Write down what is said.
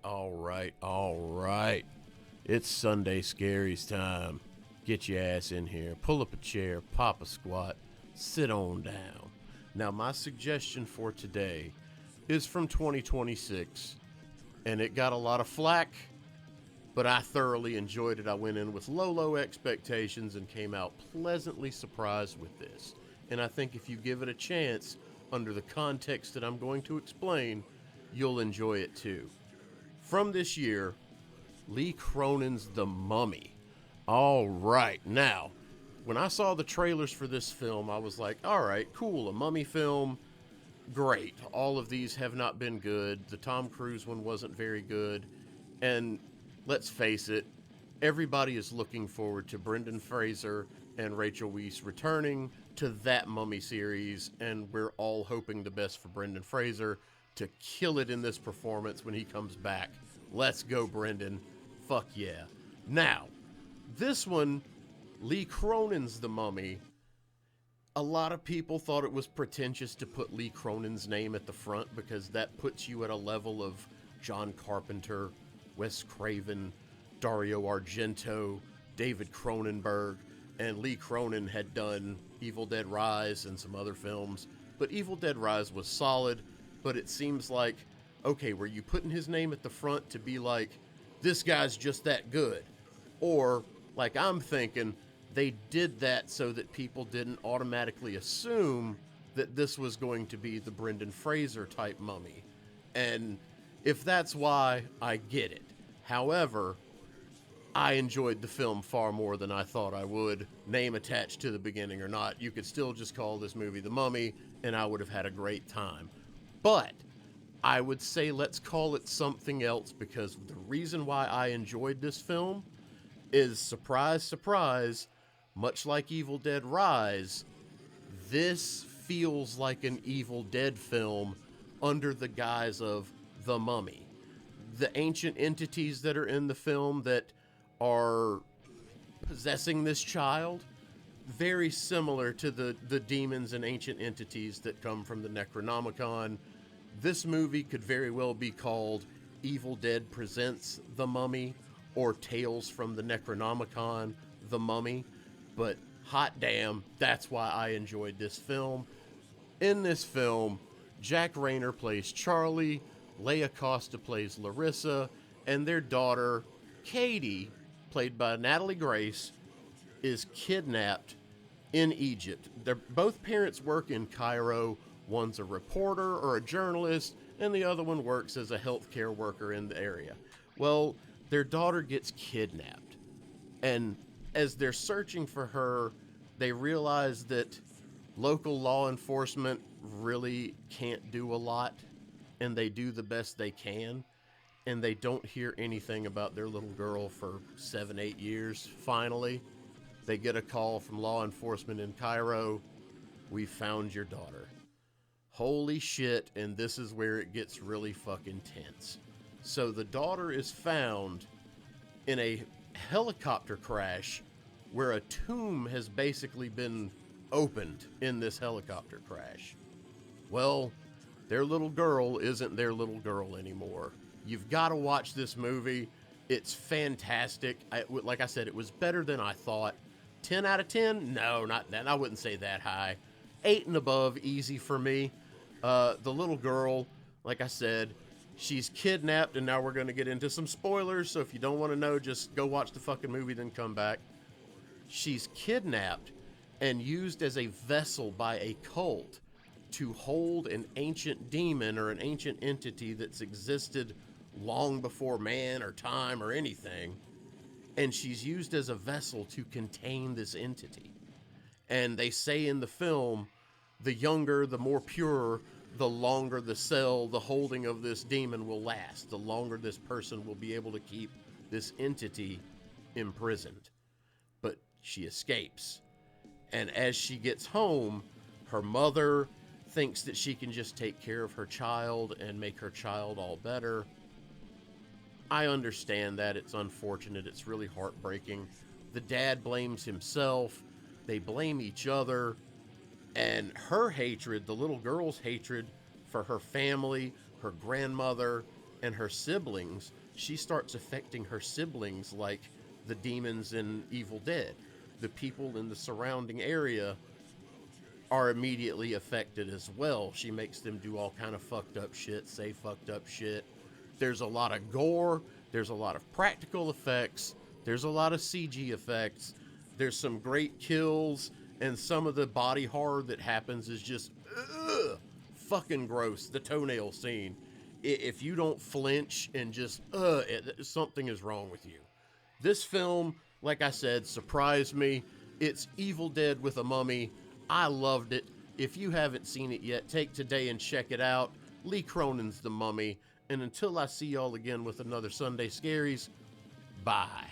all right. It's Sunday Scaries time. Get your ass in here, pull up a chair, pop a squat, sit on down. Now, my suggestion for today is from 2026, and it got a lot of flack, but I thoroughly enjoyed it. I went in with low expectations and came out pleasantly surprised with this. And I think if you give it a chance, under the context that I'm going to explain, you'll enjoy it too. From this year, Lee Cronin's The Mummy. All right, now, when I saw the trailers for this film, I was like, all right, cool, a mummy film, great. All of these have not been good. The Tom Cruise one wasn't very good. And let's face it, everybody is looking forward to Brendan Fraser and Rachel Weisz returning to that Mummy series, and we're all hoping the best for Brendan Fraser to kill it in this performance when he comes back. Let's go, Brendan. Fuck yeah. Now, this one, Lee Cronin's The Mummy, a lot of people thought it was pretentious to put Lee Cronin's name at the front because that puts you at a level of John Carpenter, Wes Craven, Dario Argento, David Cronenberg, and Lee Cronin had done Evil Dead Rise and some other films, but Evil Dead Rise was solid, but it seems like, okay, were you putting his name at the front to be like, this guy's just that good? Or, like I'm thinking, they did that so that people didn't automatically assume that this was going to be the Brendan Fraser type mummy. And if that's why, I get it. However, I enjoyed the film far more than I thought I would. Name attached to the beginning or not, you could still just call this movie The Mummy, and I would have had a great time. But I would say let's call it something else, because the reason why I enjoyed this film is, surprise, surprise, much like Evil Dead Rise, this feels like an Evil Dead film under the guise of The Mummy. The ancient entities that are in the film that are possessing this child, very similar to the demons and ancient entities that come from the Necronomicon. This movie could very well be called Evil Dead Presents The Mummy, or Tales from the Necronomicon, The Mummy, but hot damn, that's why I enjoyed this film. In this film, Jack Reynor plays Charlie, Laia Costa plays Larissa, and their daughter, Katie, played by Natalie Grace, is kidnapped in Egypt. Both parents work in Cairo. One's a reporter or a journalist, and the other one works as a healthcare worker in the area. Well, their daughter gets kidnapped, and as they're searching for her, they realize that local law enforcement really can't do a lot, and they do the best they can, and they don't hear anything about their little girl for 7-8 years. Finally, they get a call from law enforcement in Cairo. We found your daughter. Holy shit, and this is where it gets really fucking tense. So the daughter is found in a helicopter crash where a tomb has basically been opened in this helicopter crash. Well, their little girl isn't their little girl anymore. You've got to watch this movie. It's fantastic. Like I said, it was better than I thought. 10 out of 10? No, not that. I wouldn't say that high. 8 and above, easy for me. The little girl, like I said, she's kidnapped, and now we're going to get into some spoilers, so if you don't want to know, just go watch the fucking movie, then come back. She's kidnapped and used as a vessel by a cult to hold an ancient demon or an ancient entity that's existed long before man or time or anything, and she's used as a vessel to contain this entity. And they say in the film, the younger, the more pure, the longer the cell, the holding of this demon will last, the longer this person will be able to keep this entity imprisoned. But she escapes. And as she gets home, her mother thinks that she can just take care of her child and make her child all better. I understand that. It's unfortunate. It's really heartbreaking. The dad blames himself. They blame each other. And her hatred, the little girl's hatred for her family, her grandmother, and her siblings, she starts affecting her siblings like the demons in Evil Dead. The people in the surrounding area are immediately affected as well. She makes them do all kind of fucked up shit, say fucked up shit. There's a lot of gore. There's a lot of practical effects. There's a lot of CG effects. There's some great kills, and some of the body horror that happens is just fucking gross. The toenail scene. If you don't flinch and just something is wrong with you. This film, like I said, surprised me. It's Evil Dead with a mummy. I loved it. If you haven't seen it yet, take today and check it out. Lee Cronin's The Mummy. And until I see y'all again with another Sunday Scaries, bye.